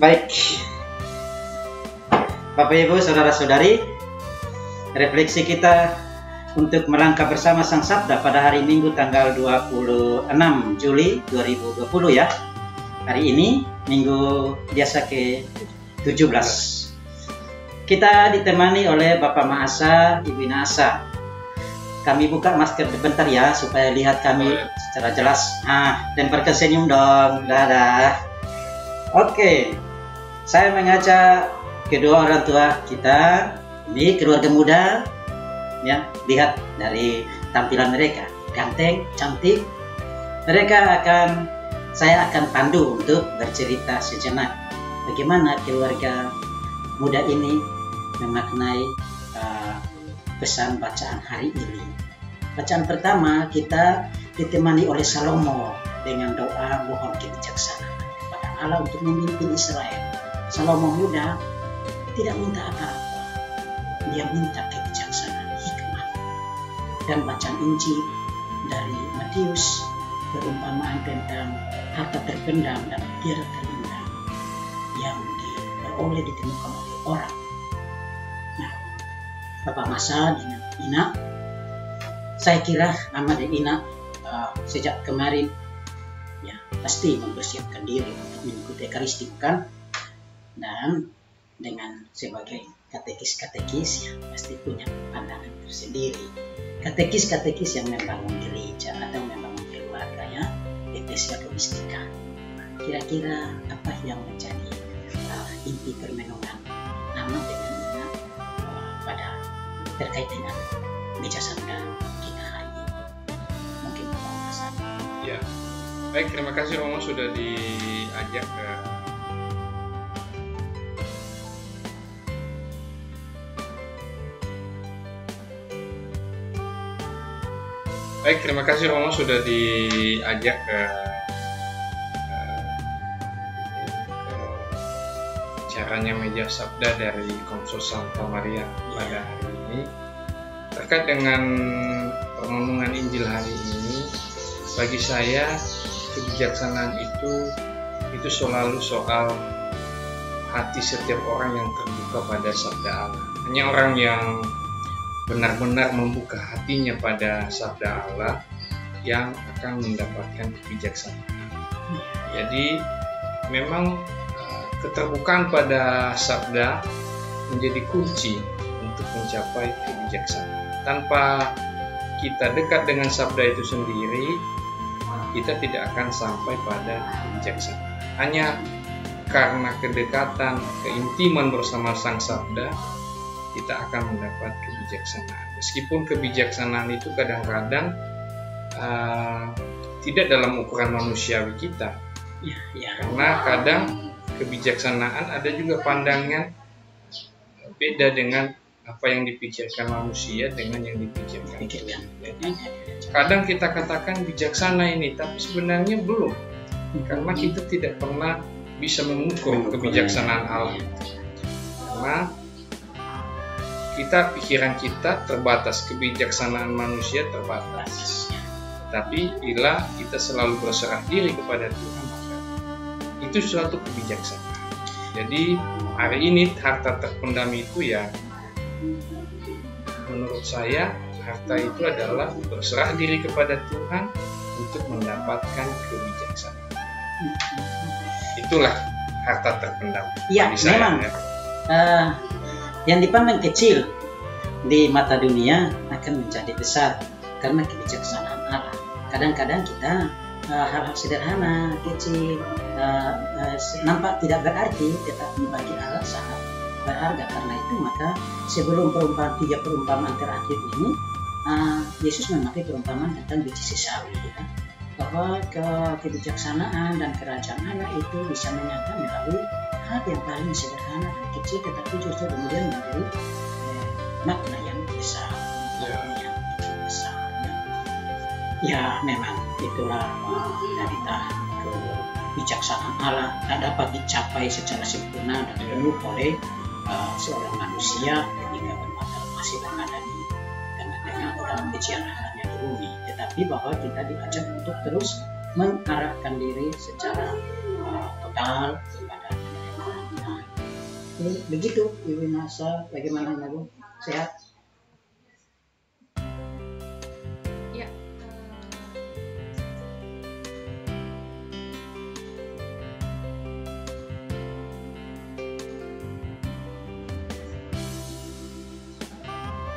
Baik, Bapak Ibu, Saudara-saudari, refleksi kita untuk melangkah bersama Sang Sabda pada hari Minggu tanggal 26 Juli 2020 ya. Hari ini Minggu biasa ke-17. Kita ditemani oleh Bapak Mahasa, Ibu Inasa. Kami buka masker sebentar ya supaya lihat kami secara jelas. Dan tersenyum dong. Dadah. Oke. Saya mengajak kedua orang tua kita, ini keluarga muda, ya, lihat dari tampilan mereka, ganteng, cantik. Saya akan pandu untuk bercerita sejenak bagaimana keluarga muda ini memaknai pesan bacaan hari ini. Bacaan pertama kita ditemani oleh Salomo dengan doa mohon kebijaksanaan kepada Allah untuk memimpin Israel. Salomo muda tidak minta apa-apa, dia minta kebijaksanaan, hikmah. Dan bacaan Injil dari Matius perumpamaan tentang harta terpendam dan mutiara terindah yang diperoleh ditemukan oleh orang. Nah, Bapak Masa dengan Ina, saya kira Ahmad dan Ina sejak kemarin ya pasti mempersiapkan diri untuk mengikuti Ekaristi, bukan? Dan dengan sebagai katekis ya pasti punya pandangan tersendiri. Katekis yang membangun gereja atau membangun keluarga ya, Eklesia Domestika. Kira-kira apa yang menjadi inti permenungan Ahmad dengan Ina pada terkait dengan meja sabda kita hari ini? Mungkin Bapak Mas. Ya, baik, terima kasih Romo sudah diajak ke caranya meja sabda dari Komsel Santa Maria pada hari ini. Terkait dengan renungan Injil hari ini, bagi saya kebijaksanaan itu selalu soal hati setiap orang yang terbuka pada sabda Allah. Hanya orang yang benar-benar membuka hatinya pada sabda Allah yang akan mendapatkan kebijaksanaan. Jadi memang keterbukaan pada sabda menjadi kunci untuk mencapai kebijaksanaan. Tanpa kita dekat dengan sabda itu sendiri, kita tidak akan sampai pada kebijaksanaan. Hanya karena kedekatan, keintiman bersama Sang Sabda, kita akan mendapat kebijaksanaan. Meskipun kebijaksanaan itu kadang-kadang tidak dalam ukuran manusiawi kita, karena kadang kebijaksanaan ada juga pandangan beda dengan apa yang dipikirkan manusia dengan yang dipikirkan kita. Jadi kadang kita katakan bijaksana ini, tapi sebenarnya belum, karena kita tidak pernah bisa mengukur kebijaksanaan Allah itu. Karena pikiran kita terbatas, kebijaksanaan manusia terbatas. Tapi bila kita selalu berserah diri kepada Tuhan, maka itu suatu kebijaksanaan. Jadi hari ini harta terpendam itu ya, menurut saya harta itu adalah berserah diri kepada Tuhan untuk mendapatkan kebijaksanaan. Itulah harta terpendam. Iya, memang. Yang dipandang kecil di mata dunia akan menjadi besar karena kebijaksanaan Allah. Kadang-kadang kita hal-hal sederhana, kecil, nampak tidak berarti, tetapi bagi Allah sangat berharga. Karena itu maka sebelum tiga perumpamaan terakhir ini, Yesus memakai perumpamaan tentang biji sesawi, ya, bahwa kebijaksanaan dan kerajaan Allah itu bisa menyata melalui hal yang paling sederhana dan kecil, tetapi justru kemudian menjadi makna yang besar, yang besar. Ya memang itulah dari kebijaksanaan Allah tak dapat dicapai secara sempurna dan penuh oleh seorang manusia ketika masih berada di tengah-tengah dalam kejiarannya di bumi. Tetapi bahwa kita diajak untuk terus mengarahkan diri secara total kepada Begitu Ibu Nasa, bagaimana Ibu? Sehat? Ya,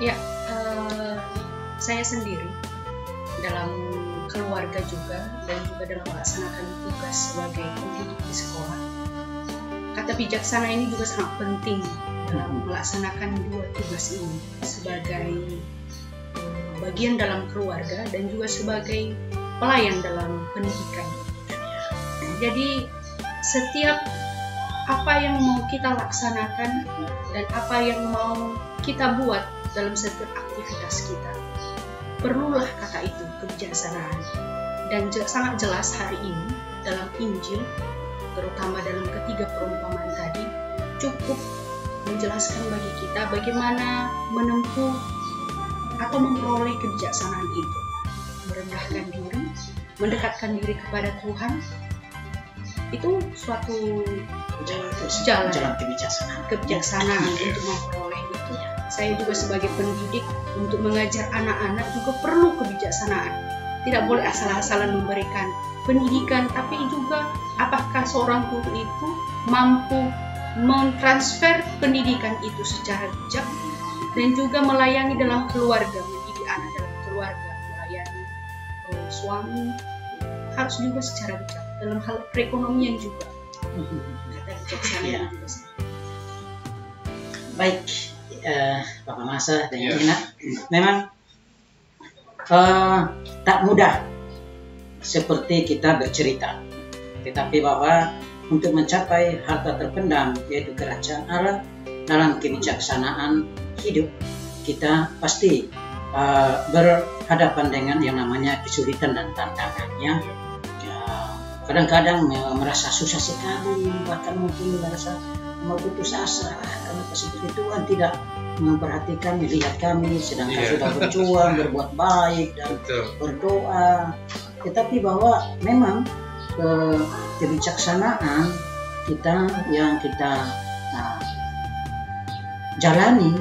ya, saya sendiri dalam keluarga juga dan juga dalam melaksanakan tugas sebagai pendidik di sekolah. Kata bijaksana ini juga sangat penting dalam melaksanakan dua tugas ini sebagai bagian dalam keluarga dan juga sebagai pelayan dalam pendidikan. Jadi setiap apa yang mau kita laksanakan dan apa yang mau kita buat dalam setiap aktivitas kita, perlulah kata itu, kebijaksanaan. Dan sangat jelas hari ini dalam Injil, terutama dalam ketiga perumpamaan tadi, cukup menjelaskan bagi kita bagaimana menempuh atau memperoleh kebijaksanaan itu. Merendahkan diri, mendekatkan diri kepada Tuhan, itu suatu jalan kebijaksanaan untuk memperoleh itu. Saya juga sebagai pendidik untuk mengajar anak-anak juga perlu kebijaksanaan. Tidak boleh asal-asalan memberikan pendidikan, tapi juga apakah seorang guru itu mampu mentransfer pendidikan itu secara bijak dan juga melayani dalam keluarga, mendidik anak dalam keluarga, melayani suami, harus juga secara bijak dalam hal perekonomian juga. Kata bijaksanaan juga. Baik, Bapak Masa dan Ina, memang tak mudah seperti kita bercerita, tetapi bahwa untuk mencapai harta terpendam yaitu kerajaan Allah dalam kebijaksanaan hidup, kita pasti berhadapan dengan yang namanya kesulitan dan tantangannya. Kadang-kadang merasa susah sekali, bahkan mungkin merasa mau putus asa karena seperti Tuhan tidak memperhatikan, melihat kami sedangkan sudah berjuang, berbuat baik dan berdoa. Tetapi bahwa memang kebijaksanaan kita yang kita jalani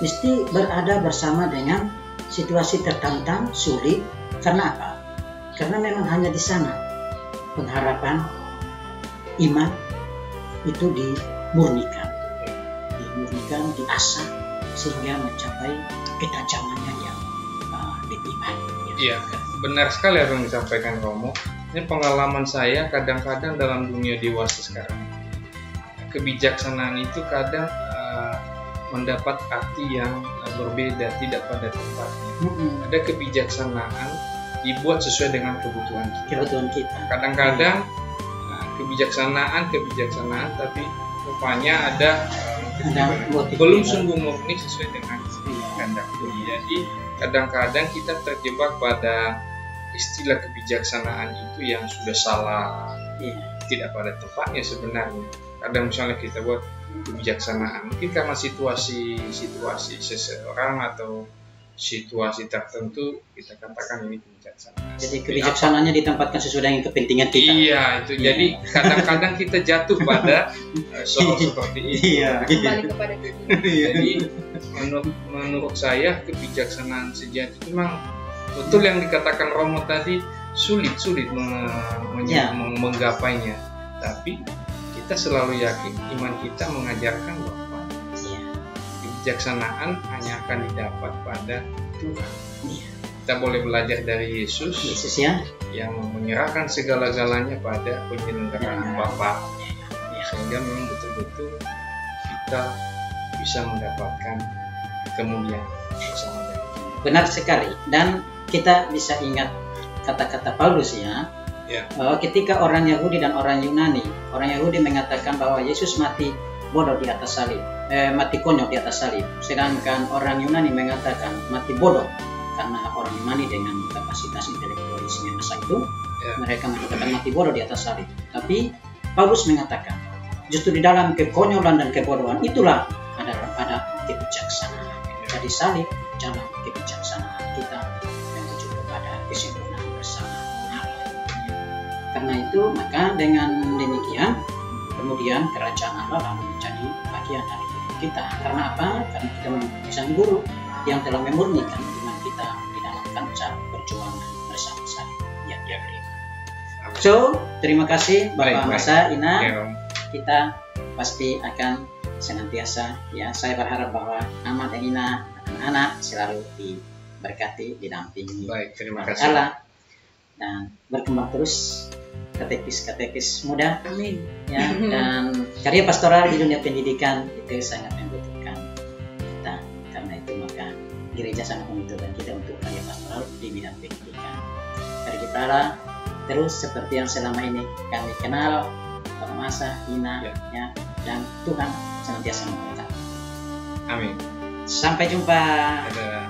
mesti berada bersama dengan situasi tertantang, sulit. Karena apa? Karena memang hanya di sana pengharapan iman itu dimurnikan, diasah sehingga mencapai ketajamannya yang lebih baik. Iya, benar sekali apa yang disampaikan Romo. Ini pengalaman saya kadang-kadang dalam dunia dewasa sekarang. Kebijaksanaan itu kadang mendapat arti yang berbeda, tidak pada tempatnya. Ada kebijaksanaan dibuat sesuai dengan kebutuhan kita. Kadang-kadang kebijaksanaan, tapi rupanya ada belum sungguh murni sesuai dengan kehendak Tuhan. Jadi kadang-kadang kita terjebak pada istilah kebijaksanaan itu yang sudah salah, tidak pada tempatnya sebenarnya. Kadang misalnya kita buat kebijaksanaan mungkin karena situasi seseorang atau situasi tertentu, kita katakan ini kebijaksanaan. Jadi kebijaksanaannya ditempatkan sesuai dengan kepentingan kita. Iya, itu. Jadi kadang-kadang kita jatuh pada soal seperti itu. Kembali kepada kepentingan. Jadi menurut saya kebijaksanaan sejati itu memang betul yang dikatakan Romo tadi, sulit menggapainya. Tapi kita selalu yakin iman kita mengajarkan bahwa kebijaksanaan hanya akan didapat pada Tuhan. Kita boleh belajar dari Yesus yang menyerahkan segala-galanya pada penyelenggaraan Bapa, sehingga memang betul-betul kita bisa mendapatkan kemuliaan bersama dengan Dia. Benar sekali, dan kita bisa ingat kata-kata Paulus bahwa ketika orang Yahudi dan orang Yunani mengatakan bahwa Yesus mati bodoh di atas salib, mati konyol di atas salib, sedangkan orang Yunani mengatakan mati bodoh, karena orang Yunani dengan kapasitas intelektualisme masa itu mereka mengatakan mati bodoh di atas salib. Tapi Paulus mengatakan justru di dalam kekonyolan dan kebodohan itulah ada kebijaksanaan. Jadi salib jalan kebijaksanaan kita menuju kepada kesempurnaan bersama Allah. Karena itu maka dengan demikian kemudian kerajaan Allah lalu menjadi bahagia dari hidup kita. Karena apa? Karena kita mempunyai sang guru yang telah memurnikan iman kita di dalam kancah perjuangan bersama-sama yang dia beri. So, terima kasih Bapak Masa, Ina. Kita pasti akan senantiasa, ya, saya berharap bahwa Ahmad dan Ina, anak-anak selalu diberkati, didampingi Terima kasih Allah, dan berkembang terus katekis muda. Amin. Ya, dan karya pastoral di dunia pendidikan itu sangat membutuhkan kita. Karena itu maka gereja sangat membutuhkan kita untuk karya pastoral di bidang pendidikan. Mari kita terus seperti yang selama ini kami kenal, Bapak Masa, Ina, ya, dan Tuhan senantiasa memberkati. Amin. Sampai jumpa. Dadah.